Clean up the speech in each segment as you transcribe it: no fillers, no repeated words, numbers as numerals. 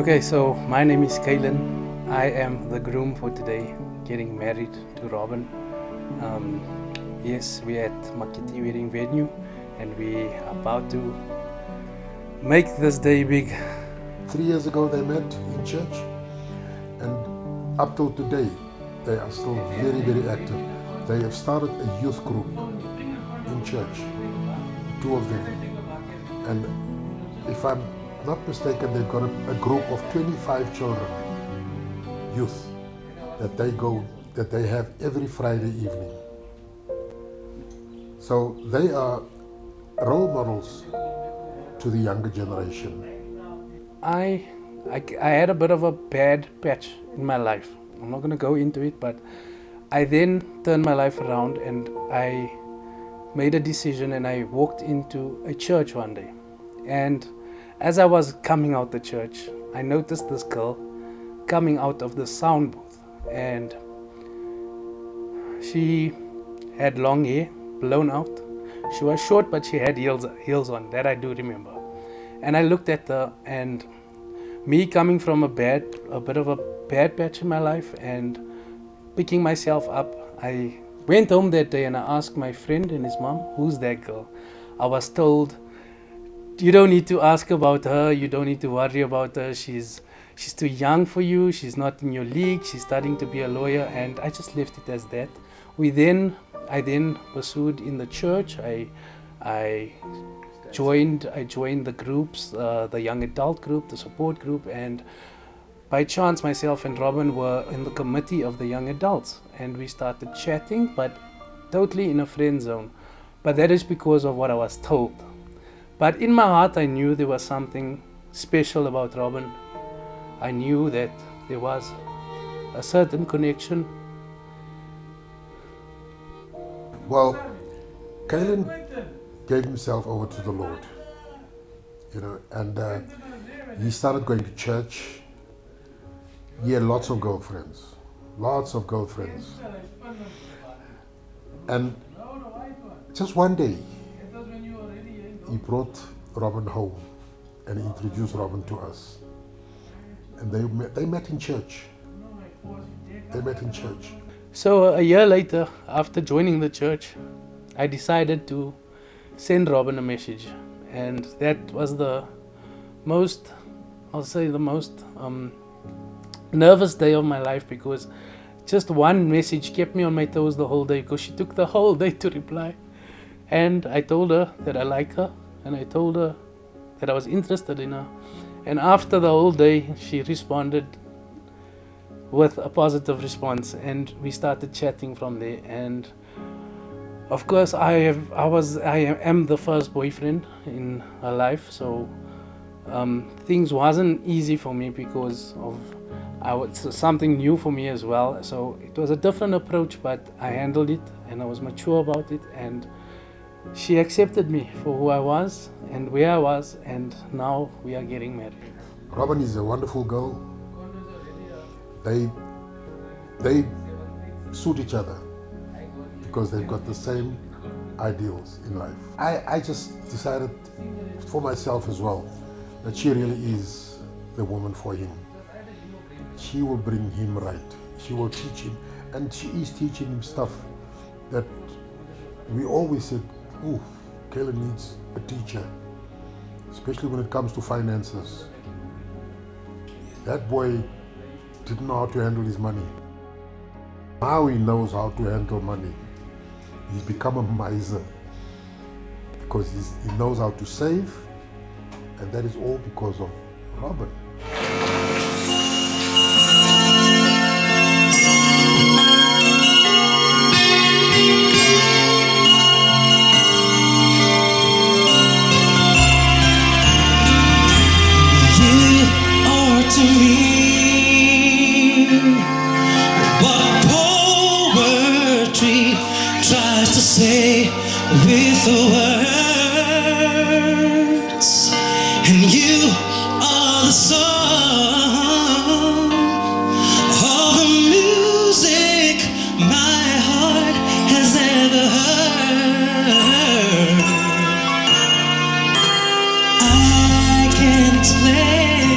Okay, so my name is Calan. I am the groom for today, getting married to Robyn. Yes, we're at Makiti Wedding Venue and we are about to make this day big. 3 years ago they met in church, and up till today they are still very, very active. They have started a youth group in church, the two of them. And if I'm not mistaken, they've got a group of 25 children, youth, that they have every Friday evening. So they are role models to the younger generation. I had a bit of a bad patch in my life. I'm not going to go into it, but I then turned my life around and I made a decision and I walked into a church one day. And as I was coming out the church, I noticed this girl coming out of the sound booth, and she had long hair, blown out. She was short, but she had heels on. That I do remember. And I looked at her, and me coming from a bit of a bad patch in my life and picking myself up, I went home that day and I asked my friend and his mom, "Who's that girl?" I was told, "You don't need to ask about her. You don't need to worry about her. She's too young for you. She's not in your league. She's studying to be a lawyer." And I just left it as that. I then pursued in the church. I joined the groups, the young adult group, the support group, and by chance myself and Robyn were in the committee of the young adults, and we started chatting, but totally in a friend zone. But that is because of what I was told. But in my heart I knew there was something special about Robyn. I knew that there was a certain connection. Well, Calan gave himself over to the Lord, and he started going to church. He had lots of girlfriends. And just one day, he brought Robyn home and introduced Robyn to us. And they met in church. So a year later, after joining the church, I decided to send Robyn a message. And that was the most nervous day of my life, because just one message kept me on my toes the whole day, because she took the whole day to reply. And I told her that I like her, and I told her that I was interested in her. And after the whole day, she responded with a positive response, and we started chatting from there. And of course, I am the first boyfriend in her life, so things wasn't easy for me because it's something new for me as well. So it was a different approach, but I handled it and I was mature about it, and she accepted me for who I was and where I was, and now we are getting married. Robyn is a wonderful girl. They suit each other because they've got the same ideals in life. I just decided for myself as well that she really is the woman for him. She will bring him right. She will teach him, and she is teaching him stuff that we always said, "Oh, Calan needs a teacher," especially when it comes to finances. That boy didn't know how to handle his money. Now he knows how to handle money. He's become a miser because he knows how to save, and that is all because of Robyn. To me, what poetry tries to say with the words, and you are the song of the music my heart has ever heard. I can't explain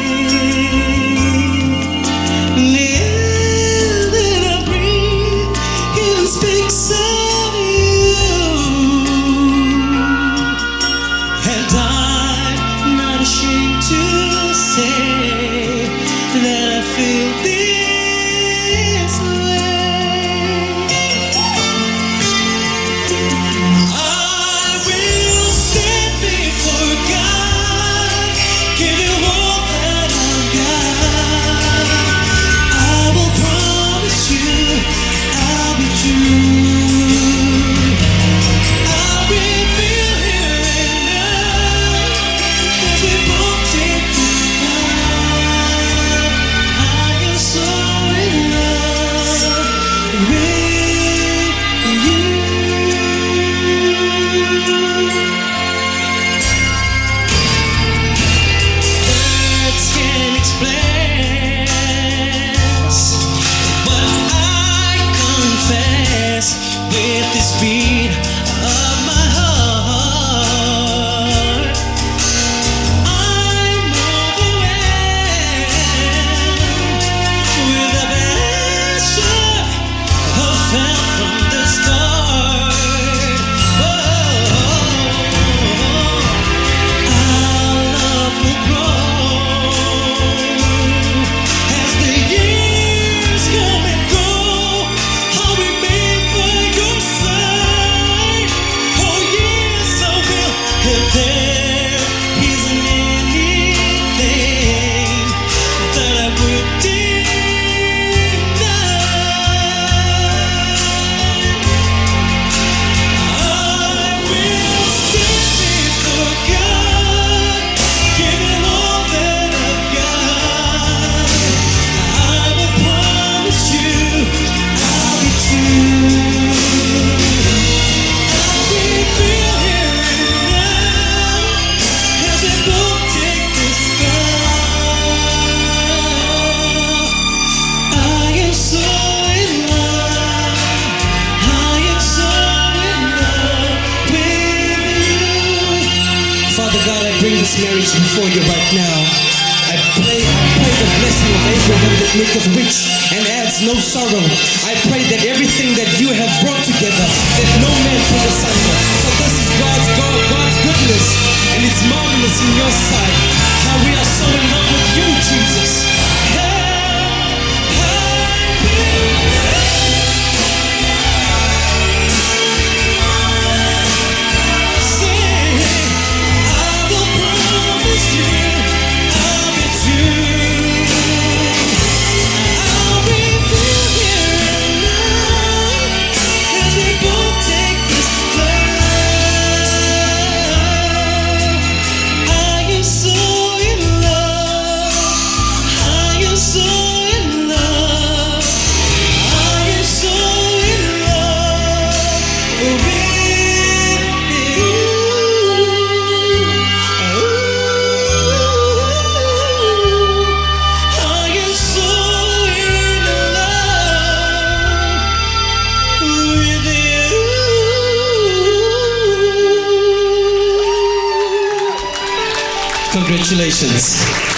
bring this marriage before you right now. I pray the blessing of Abraham that maketh rich and adds no sorrow. I pray that everything that you have brought together, that no man put asunder. For this is God's goodness, and it's marvelous in your sight. How we are so in love with you, Jesus. Congratulations.